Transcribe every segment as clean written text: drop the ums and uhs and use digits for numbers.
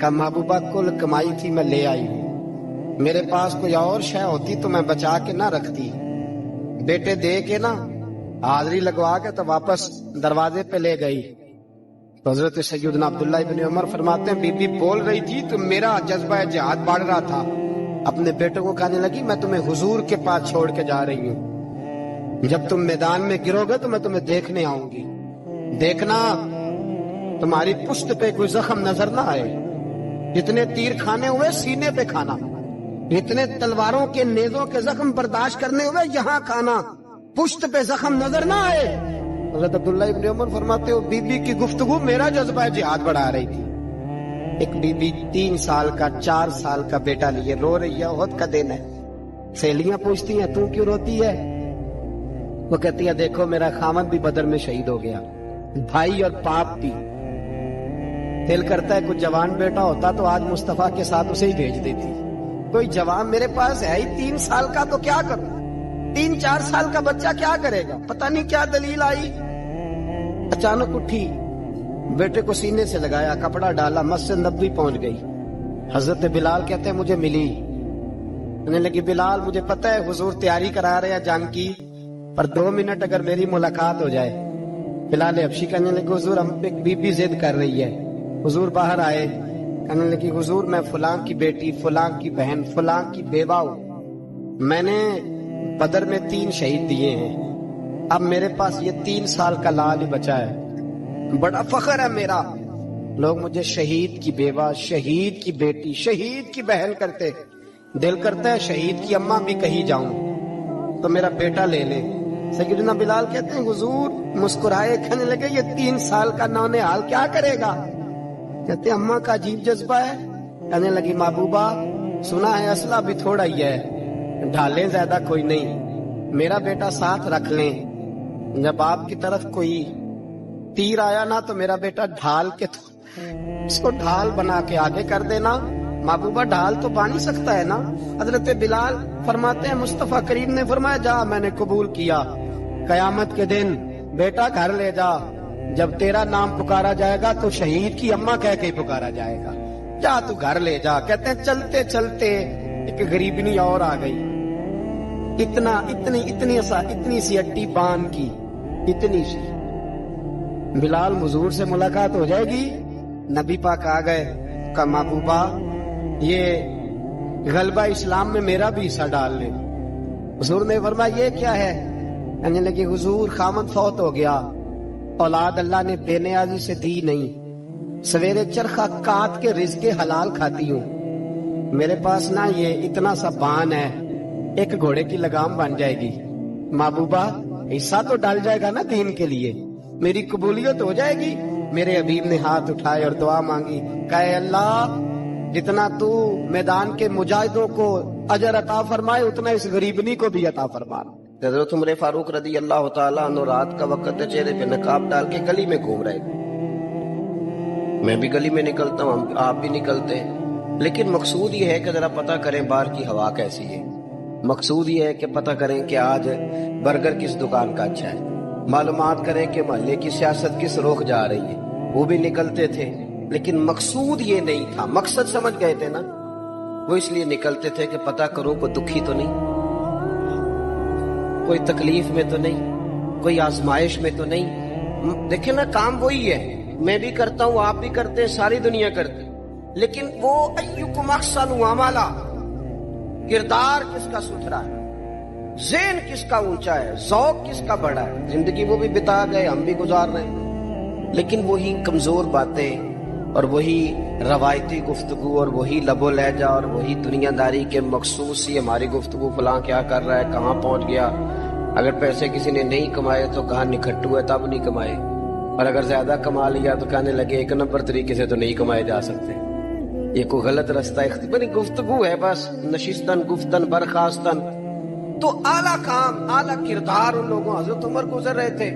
کہا محبوبہ کل کمائی تھی میں لے آئی ہوں، میرے پاس کوئی اور شے ہوتی تو میں بچا کے نہ رکھتی، بیٹے دے کے نا حاضری لگوا کے تو واپس دروازے پہ لے گئی۔ تو حضرت سیدنا عبداللہ ابن عمر فرماتے ہیں بی بی بول رہی تھی تو میرا جذبہ جہاد بڑھ رہا تھا، اپنے بیٹوں کو کہنے لگی میں تمہیں حضور کے پاس چھوڑ کے جا رہی ہوں، جب تم میدان میں گرو گے تو میں تمہیں دیکھنے آؤں گی، دیکھنا تمہاری پشت پہ کوئی زخم نظر نہ آئے، جتنے تیر کھانے ہوئے سینے پہ کھانا، اتنے تلواروں کے نیزوں کے زخم برداشت کرنے ہوئے یہاں کھانا، پشت پہ زخم نظر نہ آئے۔ حضرت عبداللہ ابن عمر فرماتے ہو بی بی کی گفتگو میرا جذبہ جہاد بڑھا رہی تھی۔ ایک بی بی 3 سال کا 4 سال کا بیٹا لیے رو رہی ہے، عہد کا دن ہے، سہیلیاں پوچھتی ہیں تو کیوں روتی ہے؟ وہ کہتی ہے دیکھو میرا خامد بھی بدر میں شہید ہو گیا، بھائی اور باپ بھی، دل کرتا ہے کوئی جوان بیٹا ہوتا تو آج مصطفیٰ کے ساتھ اسے ہی بھیج دیتی، کوئی جوان میرے پاس ہے ہی 3 سال کا تو کیا کروں، 3-4 سال کا بچہ کیا کرے گا؟ پتہ نہیں کیا دلیل آئی، اچانک اٹھی، بیٹے کو سینے سے لگایا، کپڑا ڈالا، مسجد نبوی پہنچ گئی۔ حضرت بلال کہتے ہیں مجھے ملی، کہنے لگی بلال مجھے پتہ ہے حضور تیاری کرا رہے ہیں جنگ کی، پر 2 منٹ اگر میری ملاقات ہو جائے۔ بلال حبشی کہنے لگے حضور ہم ایک بی بی ضد کر رہی ہے۔ حضور باہر آئے، کہنے لگی حضور میں فلاں کی بیٹی، فلاں کی بہن، فلاں کی بیوہ ہوں، میں نے بدر میں 3 شہید دیے ہیں، اب میرے پاس یہ 3 سال کا لال ہی بچا ہے، بڑا فخر ہے میرا، لوگ مجھے شہید کی بیوہ، شہید کی بیٹی، شہید کی بہن کرتے، دل کرتا ہے شہید کی اماں بھی کہیں جاؤں تو میرا بیٹا لے لے۔ سیدنا بلال کہتے ہیں حضور مسکرائے، کہنے لگے یہ 3 سال کا نونہال کیا کرے گا؟ کہتے ہیں اماں کا عجیب جذبہ ہے، کہنے لگی محبوبہ سنا ہے اسلحہ بھی تھوڑا ہی ہے، ڈھالیں زیادہ کوئی نہیں، میرا بیٹا ساتھ رکھ لیں، جب آپ کی طرف کوئی تیر آیا نا تو میرا بیٹا ڈھال کے اس کو ڈھال بنا کے آگے کر دینا۔ محبوبہ ڈھال تو بن ہی سکتا ہے نا۔ حضرت بلال فرماتے ہیں مصطفیٰ کریم نے فرمایا جا میں نے قبول کیا، قیامت کے دن بیٹا گھر لے جا، جب تیرا نام پکارا جائے گا تو شہید کی اماں کہہ کے پکارا جائے گا، جا تو گھر لے جا۔ کہتے ہیں چلتے چلتے ایک غریبنی اور آ گئی، اتنی سی اٹی بان کی، اتنی سی، بلال حضور سے ملاقات ہو جائے گی۔ نبی پاک آ گئے، کہا محبوبہ یہ غلبہ اسلام میں میرا بھی حصہ ڈال لے۔ حضور نے فرمایا یہ کیا ہے؟ کہنے لگے حضور خامد فوت ہو گیا، اولاد اللہ نے بے نیازی سے دی نہیں، سویرے چرخہ کاٹ کے رزق حلال کھاتی ہوں، میرے پاس نا یہ اتنا سا بان ہے، ایک گھوڑے کی لگام بن جائے گی، محبوبہ حصہ تو ڈال جائے گا نا دین کے لیے، میری قبولیت ہو جائے گی۔ میرے حبیب نے ہاتھ اٹھائے اور دعا مانگی، کہے اللہ جتنا تو میدان کے مجاہدوں کو اجر عطا فرمائے اتنا اس غریبنی کو بھی عطا فرما۔ حضرت عمر فاروق رضی اللہ تعالیٰ عنہ رات کا وقت چہرے پہ نقاب ڈال کے گلی میں گھوم رہے، میں بھی گلی میں نکلتا ہوں، آپ بھی نکلتے ہیں، لیکن مقصود یہ ہے کہ ذرا پتہ کریں باہر کی ہوا کیسی ہے، مقصود یہ ہے کہ پتہ کریں کہ آج برگر کس دکان کا اچھا ہے، معلومات کریں کہ محلے کی سیاست کس رخ جا رہی ہے، وہ بھی نکلتے تھے، لیکن مقصود یہ نہیں تھا، مقصد سمجھ گئے تھے نا، وہ اس لیے نکلتے تھے کہ پتہ کرو کوئی دکھی تو نہیں، کوئی تکلیف میں تو نہیں، کوئی آزمائش میں تو نہیں۔ دیکھیں نا کام وہی ہے، میں بھی کرتا ہوں، آپ بھی کرتے ہیں، ساری دنیا کرتے، لیکن وہ ایکم احسن عملا، کردار کس کا ستھرا ہے، ذہن کس کا اونچا ہے، ذوق کس کا بڑا ہے۔ زندگی وہ بھی بتا گئے، ہم بھی گزار رہے ہیں، لیکن وہی کمزور باتیں اور وہی روایتی گفتگو اور وہی لب و لہجہ اور وہی دنیا داری کے مخصوص ہی ہماری گفتگو، فلاں کیا کر رہا ہے، کہاں پہنچ گیا، اگر پیسے کسی نے نہیں کمائے تو کہاں نکھٹو ہے تب نہیں کمائے، اور اگر زیادہ کما لیا تو کہنے لگے 1 نمبر طریقے سے تو نہیں کمائے جا سکتے، یہ کوئی غلط رستہ اختیار گفتگو ہے، بس نشستن گفتن برخاستن۔ تو اعلیٰ کام، اعلیٰ کردار ان لوگوں، حضرت عمر گزر رہے تھے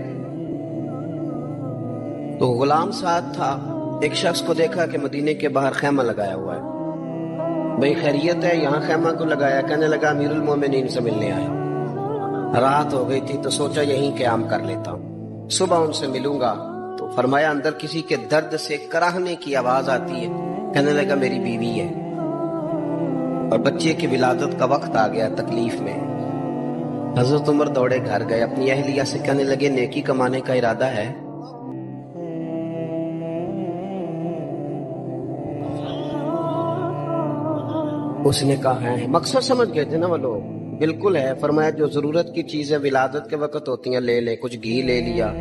تو غلام ساتھ تھا، ایک شخص کو دیکھا کہ مدینے کے باہر خیمہ لگایا ہوا ہے، بھئی خیریت ہے، یہاں خیمہ کو لگایا؟ کہنے لگا امیر المومنین سے ملنے آیا، رات ہو گئی تھی تو سوچا یہیں قیام کر لیتا ہوں، صبح ان سے ملوں گا۔ تو فرمایا اندر کسی کے درد سے کراہنے کی آواز آتی ہے، کہنے لگا میری بیوی ہے اور بچے کی ولادت کا وقت آ گیا، تکلیف میں۔ حضرت عمر دوڑے گھر گئے، اپنی اہلیہ سے کہنے لگے نیکی کمانے کا ارادہ ہے؟ اس نے کہا ہے۔ مقصد سمجھ گئے تھے نا وہ لوگ؟ بالکل ہے۔ فرمایا جو ضرورت کی چیزیں ولادت کے وقت ہوتی ہیں لے لے، کچھ گھی لے لیا،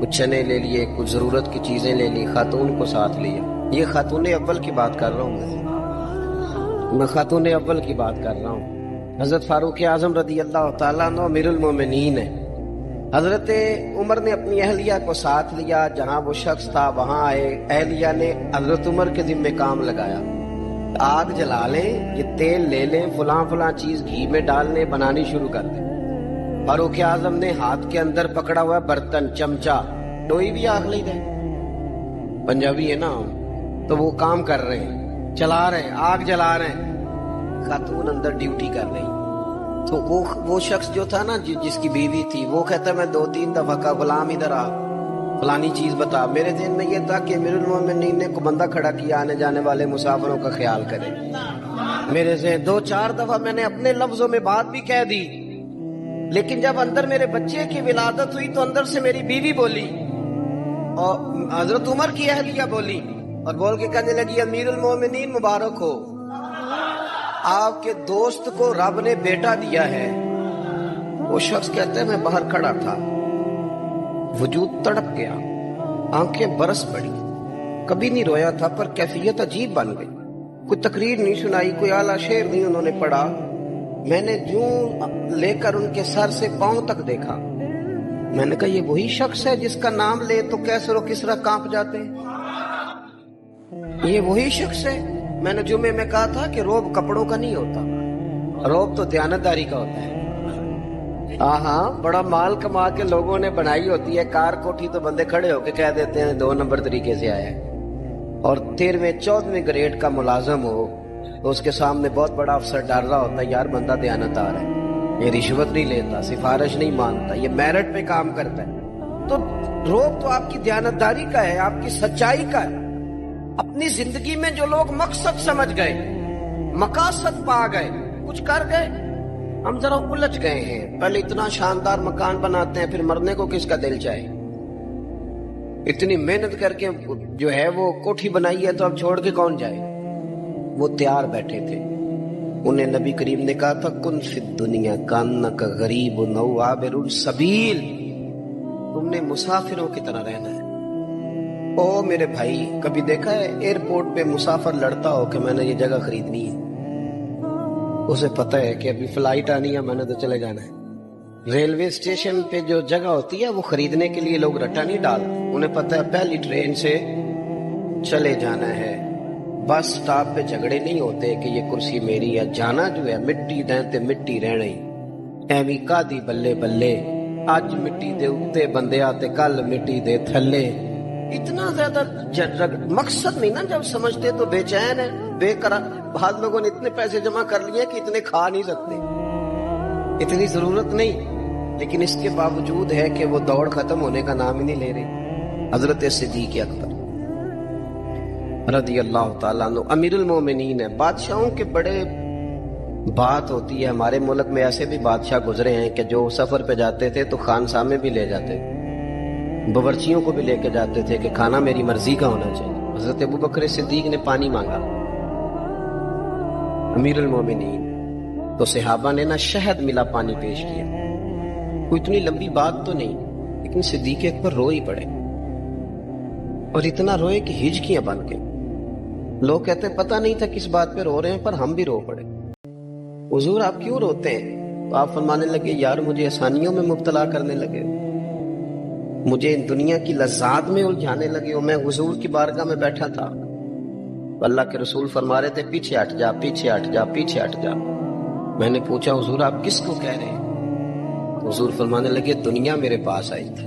کچھ چنے لے لیے، کچھ ضرورت کی چیزیں لے لی، خاتون کو ساتھ لیا۔ یہ خاتون اول کی بات کر رہا ہوں میں خاتون اول کی بات کر رہا ہوں۔ حضرت فاروق اعظم رضی اللہ تعالیٰ عنہ امیر المومنین ہے۔ حضرت عمر نے اپنی اہلیہ کو ساتھ لیا، جہاں وہ شخص تھا وہاں آئے۔ اہلیہ نے حضرت عمر کے ذمہ کام لگایا، آگ جلا لیں، یہ تیل لے لیں، فلاں فلاں چیز گھی میں ڈالنے، بنانی شروع کر دیں۔ فاروق اعظم نے ہاتھ کے اندر پکڑا ہوا برتن، چمچا، ڈوئی بھی آگ لی دے، پنجابی ہے نا، تو وہ کام کر رہے ہیں، چلا رہے ہیں، آگ جلا رہے ہیں۔ خاتون اندر ڈیوٹی کر رہی، تو وہ شخص جو تھا نا جس کی بیوی تھی، وہ کہتا میں 2-3 دفعہ کا غلام ادھر آ، فلانی چیز بتا۔ میرے ذہن میں یہ تھا کہ امیر المومنین نے کو بندہ کھڑا کیا آنے جانے والے مسافروں کا خیال کرے۔ میرے ذہن 2-4 دفعہ میں نے اپنے لفظوں میں بات بھی کہہ دی، لیکن جب اندر میرے بچے کی ولادت ہوئی تو اندر سے میری بیوی بولی اور حضرت عمر کی اہلیہ بولی اور بول کے کہنے لگی امیر المومنین مبارک ہو، آپ کے دوست کو رب نے بیٹا دیا ہے۔ وہ شخص کہتے ہیں میں باہر کھڑا تھا، وجود تڑپ گیا، آنکھیں برس پڑی، کبھی نہیں رویا تھا پر کیفیت عجیب بن گئی۔ کوئی تقریر نہیں سنائی، کوئی اعلیٰ شعر نہیں انہوں نے پڑھا۔ میں نے جوں لے کر ان کے سر سے پاؤں تک دیکھا، میں نے کہا یہ وہی شخص ہے جس کا نام لے تو کیسر و کسرا کانپ جاتے ہیں، یہ وہی شخص ہے۔ میں نے جمعے میں کہا تھا کہ روب کپڑوں کا نہیں ہوتا، روب تو دیانتداری کا ہوتا ہے۔ ہاں بڑا مال کما کے لوگوں نے بنائی ہوتی ہے کار کوٹھی، تو بندے کھڑے ہو کے کہہ دیتے ہیں 2 نمبر طریقے سے آیا ہے، اور 13ویں-14ویں گریڈ کا ملازم ہو تو اس کے سامنے بہت بڑا افسر ڈر رہا ہوتا ہے یار بندہ دیانتدار ہے، یہ رشوت نہیں لیتا، سفارش نہیں مانتا، یہ میرٹ پہ کام کرتا ہے۔ تو روب تو آپ کی دیانتداری کا ہے، آپ کی سچائی کا ہے۔ اپنی زندگی میں جو لوگ مقصد سمجھ گئے، مقاصد پا گئے، کچھ کر گئے، ہم ذرا الجھ گئے ہیں۔ پہلے اتنا شاندار مکان بناتے ہیں، پھر مرنے کو کس کا دل چاہے؟ اتنی محنت کر کے جو ہے وہ کوٹھی بنائی ہے تو اب چھوڑ کے کون جائے؟ وہ تیار بیٹھے تھے، انہیں نبی کریم نے کہا تھا کن فی الدنیا کانک غریب او عابر السبیل، تم نے مسافروں کی طرح رہنا ہے۔ او میرے بھائی، کبھی دیکھا ہے ایئرپورٹ پہ مسافر لڑتا ہو کہ میں نے یہ جگہ خریدنی ہے؟ اسے پتہ ہے کہ ابھی فلائٹ آنی ہے، میں نے تو چلے جانا ہے۔ ریلوے اسٹیشن پہ جو جگہ ہوتی ہے وہ خریدنے کے لیے لوگ رٹا نہیں ڈالتے، انہیں پتہ ہے پہلی ٹرین سے چلے جانا ہے۔ بس سٹاپ پہ جھگڑے نہیں ہوتے کہ یہ کرسی میری ہے، جانا جو ہے مٹی دیں تے مٹی رہنا ہی، ایویں کا دی بلے بلے، اج مٹی دے اتے بندے آتے کل مٹی دے تھلے۔ اتنا زیادہ مقصد نہیں نا جب سمجھتے تو بے چین ہے، بے قرار۔ بعض لوگوں نے اتنے پیسے جمع کر لیے کہ اتنے کھا نہیں سکتے، اتنی ضرورت نہیں، لیکن اس کے باوجود ہے کہ وہ دوڑ ختم ہونے کا نام ہی نہیں لے رہے۔ حضرت صدیق اکبر رضی اللہ تعالیٰ عنہ امیر المومنین ہے۔ بادشاہوں کے بڑے بات ہوتی ہے، ہمارے ملک میں ایسے بھی بادشاہ گزرے ہیں کہ جو سفر پہ جاتے تھے تو خانساہ میں بھی لے جاتے تھے، باورچیوں کو بھی لے کے جاتے تھے کہ کھانا میری مرضی کا ہونا چاہیے۔ حضرت ابوبکر صدیق نے پانی مانگا، امیر المومنین، تو صحابہ نے نہ شہد ملا پانی پیش کیا۔ کوئی اتنی لمبی بات تو نہیں، لیکن صدیق اکبر رو ہی پڑے، اور اتنا روئے کہ ہجکیاں بن کے۔ لوگ کہتے ہیں پتہ نہیں تھا کس بات پہ رو رہے ہیں، پر ہم بھی رو پڑے۔ حضور آپ کیوں روتے ہیں؟ تو آپ فرمانے لگے یار مجھے آسانیوں میں مبتلا کرنے لگے، مجھے دنیا کی لذات میں الجھانے لگے ہو۔ میں حضور کی بارگاہ میں بیٹھا تھا، اللہ کے رسول فرما رہے تھے پیچھے ہٹ جا، پیچھے ہٹ جا، پیچھے ہٹ جا۔ میں نے پوچھا حضور آپ کس کو کہہ رہے ہیں؟ حضور فرمانے لگے دنیا میرے پاس آئی تھی،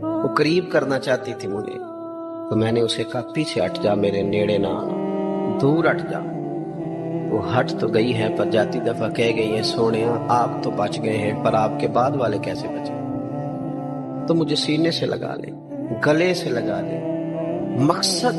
وہ قریب کرنا چاہتی تھی مجھے، تو میں نے اسے کہا پیچھے ہٹ جا، میرے نیڑے نہ آنا، دور ہٹ جا۔ وہ ہٹ تو گئی ہے، پر جاتی دفعہ کہہ گئی ہے سونیا آپ تو بچ گئے ہیں، پر آپ کے بعد والے کیسے بچے؟ تو مجھے سینے سے لگا لے، گلے سے لگا لے، مقصد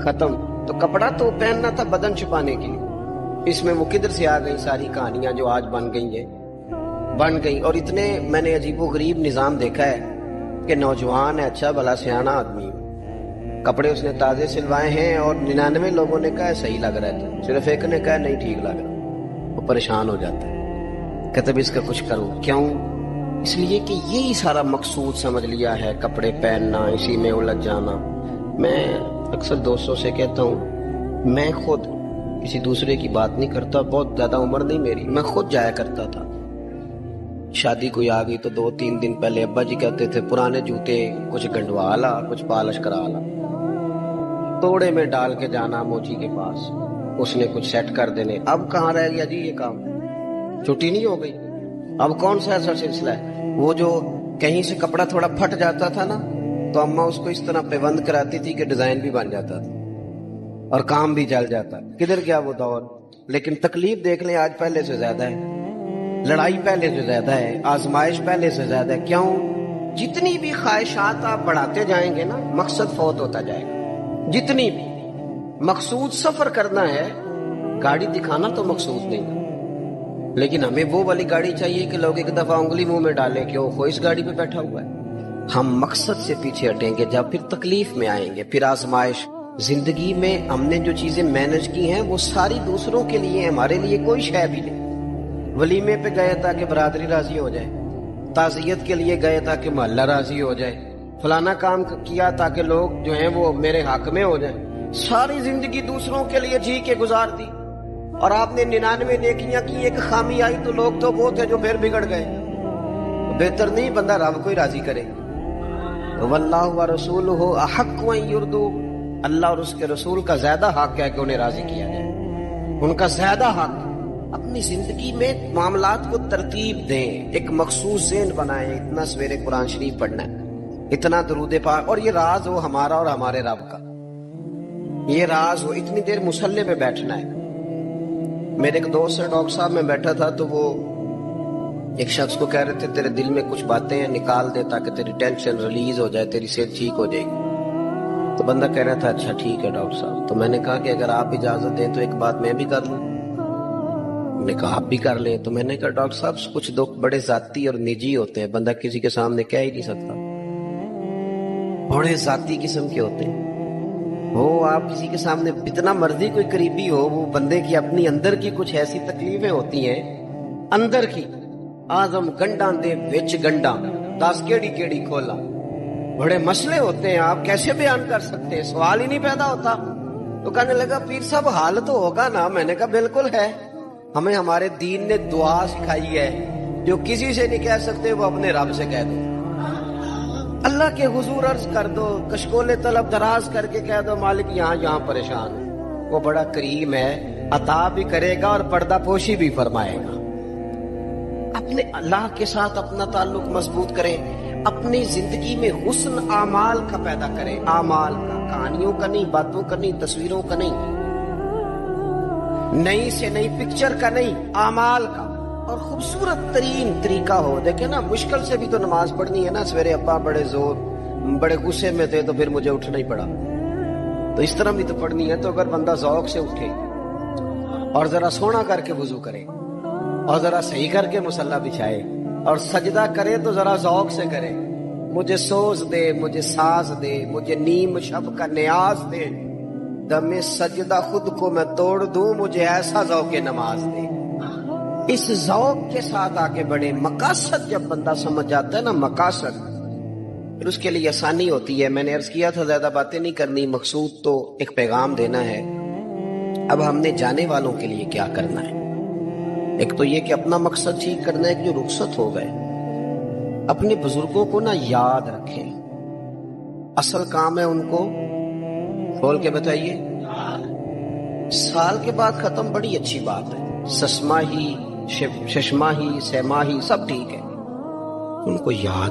ختم. تو کپڑا تو پہننا تھا بدن چھپانے کے لیے. اس میں وہ کدھر سے آ گئی ساری کہانیاں جو آج بن گئی. اور اتنے میں نے عجیب و غریب نظام دیکھا ہے کہ نوجوان ہے, اچھا بھلا سیانا آدمی, کپڑے اس نے تازے سلوائے ہیں اور 99 لوگوں نے کہا صحیح لگ رہا ہے, صرف ایک نے کہا نہیں ٹھیک لگ رہا. وہ پریشان ہو جاتا ہے, کہتے اس کا کچھ کروں. کیوں؟ اس لیے کہ یہی سارا مقصود سمجھ لیا ہے, کپڑے پہننا, اسی میں الجھ جانا. میں اکثر دوستوں سے کہتا ہوں, میں خود کسی دوسرے کی بات نہیں کرتا, بہت زیادہ عمر نہیں میری, میں خود جایا کرتا تھا. شادی کوئی آ گئی تو 2-3 دن پہلے ابا جی کہتے تھے پرانے جوتے کچھ گنڈوا لا, کچھ پالش کرا لا, توڑے میں ڈال کے جانا موچی کے پاس, اس نے کچھ سیٹ کر دینے. اب کہاں رہ گیا جی یہ کام, چھٹی نہیں ہو گئی. اب کون سا ایسا سلسلہ ہے؟ وہ جو کہیں سے کپڑا تھوڑا پھٹ جاتا تھا نا, تو اماں اس کو اس طرح پیوند کراتی تھی کہ ڈیزائن بھی بن جاتا تھا اور کام بھی چل جاتا. کدھر گیا وہ دور؟ لیکن تکلیف دیکھ لیں آج پہلے سے زیادہ ہے, لڑائی پہلے سے زیادہ ہے, آزمائش پہلے سے زیادہ ہے. کیوں؟ جتنی بھی خواہشات آپ بڑھاتے جائیں گے نا, مقصد فوت ہوتا جائے گا. جتنی بھی مقصود سفر کرنا ہے, گاڑی دکھانا تو مقصود نہیں, لیکن ہمیں وہ والی گاڑی چاہیے کہ لوگ ایک دفعہ انگلی منہ میں ڈالیں کہ وہ اس گاڑی پہ بیٹھا ہوا ہے. ہم مقصد سے پیچھے ہٹیں گے جب پھر تکلیف میں آئیں گے, پھر آزمائش. زندگی میں ہم نے جو چیزیں مینج کی ہیں وہ ساری دوسروں کے لیے, ہمارے لیے کوئی شے بھی نہیں. ولیمے پہ گئے تاکہ برادری راضی ہو جائے, تعزیت کے لیے گئے تاکہ محلہ راضی ہو جائے, فلانا کام کیا تاکہ لوگ جو ہیں وہ میرے حق میں ہو جائیں. ساری زندگی دوسروں کے لیے جی کے گزار دی, اور آپ نے 99 نیکیاں کی, ایک خامی آئی تو لوگ تو وہ تھے جو پھر بگڑ گئے. بہتر نہیں بندہ رب کو ہی راضی کرے. واللہ ورسولہ احق ان یرضوا, اللہ اور اس کے رسول کا زیادہ حق ہے کہ انہیں راضی کیا جائے, ان کا زیادہ حق. اپنی زندگی میں معاملات کو ترتیب دیں, ایک مخصوص ذہن بنائیں. اتنا سویرے قرآن شریف پڑھنا ہے, اتنا درود پاک, اور یہ راز ہو ہمارا اور ہمارے رب کا, یہ راز ہو. اتنی دیر مصلی پہ بیٹھنا ہے. میرے ایک دوست سے ڈاکٹر صاحب میں بیٹھا تھا, تو وہ ایک شخص کو کہہ رہے تھے تیرے دل میں کچھ باتیں ہیں نکال دے تاکہ تیری ٹینشن ریلیز ہو جائے, تیری صحت ٹھیک ہو جائے گی. تو بندہ کہہ رہا تھا اچھا ٹھیک ہے ڈاکٹر صاحب. تو میں نے کہا کہ اگر آپ اجازت دیں تو ایک بات میں بھی کر لوں. نے کہا آپ بھی کر لیں. تو میں نے کہا ڈاکٹر صاحب کچھ دکھ بڑے ذاتی اور نجی ہوتے ہیں, بندہ کسی کے سامنے کہہ ہی نہیں سکتا, بڑے ذاتی قسم کے ہوتے ہیں. وہ آپ کسی کے سامنے اتنا مرضی کوئی قریبی ہو, وہ بندے کی اپنی اندر کی کچھ ایسی تکلیفیں ہوتی ہیں اندر کی. آزم گنڈاں دے وچ گنڈاں 10 کیڑی کھولا, بڑے مسئلے ہوتے ہیں, آپ کیسے بیان کر سکتے ہیں, سوال ہی نہیں پیدا ہوتا. تو کہنے لگا پیر صاحب حال تو ہوگا نا. میں نے کہا بالکل ہے, ہمیں ہمارے دین نے دعا سکھائی ہے, جو کسی سے نہیں کہہ سکتے وہ اپنے رب سے کہہ دو. اللہ کے حضور عرض کر دو, کشکول طلب دراز کر کے کہہ دو مالک یہاں پریشان ہے. وہ بڑا کریم ہے, عطا بھی کرے گا اور پردہ پوشی بھی فرمائے گا. اپنے اللہ کے ساتھ اپنا تعلق مضبوط کریں, اپنی زندگی میں حسن اعمال کا پیدا کریں. اعمال کا, کہانیوں کا نہیں, باتوں کا نہیں, تصویروں کا نہیں, نئی سے نئی پکچر کا نہیں, اعمال کا. اور خوبصورت ترین طریقہ ہو. دیکھیں نا, مشکل سے بھی تو نماز پڑھنی ہے نا. سویرے ابا بڑے غصے میں تھے تو پھر مجھے اٹھنا ہی پڑا, تو اس طرح بھی تو پڑھنی ہے. تو اگر بندہ ذوق سے اٹھے اور ذرا سونا کر کے وضو کرے اور ذرا صحیح کر کے مصلی بچھائے اور سجدہ کرے تو ذرا ذوق سے کرے. مجھے سوز دے, مجھے ساز دے, مجھے نیم شب کا نیاز دے, دم سجدہ خود کو میں توڑ دوں, مجھے ایسا ذوق نماز دے. اس ذوق کے ساتھ آگے بڑھے. مقاصد جب بندہ سمجھ جاتا ہے نا, مقاصد, پھر اس کے لیے آسانی ہوتی ہے. میں نے عرض کیا تھا زیادہ باتیں نہیں کرنی, مقصود تو ایک پیغام دینا ہے. اب ہم نے جانے والوں کے لیے کیا کرنا ہے؟ ایک تو یہ کہ اپنا مقصد ٹھیک کرنا ہے کہ جو رخصت ہو گئے, اپنے بزرگوں کو نا یاد رکھیں. اصل کام ہے ان کو کھول کے بتائیے. سال کے بعد ختم, بڑی اچھی بات ہے. سسماہی, ششماہی, سیماہی سب ٹھیک ہے, ان کو یاد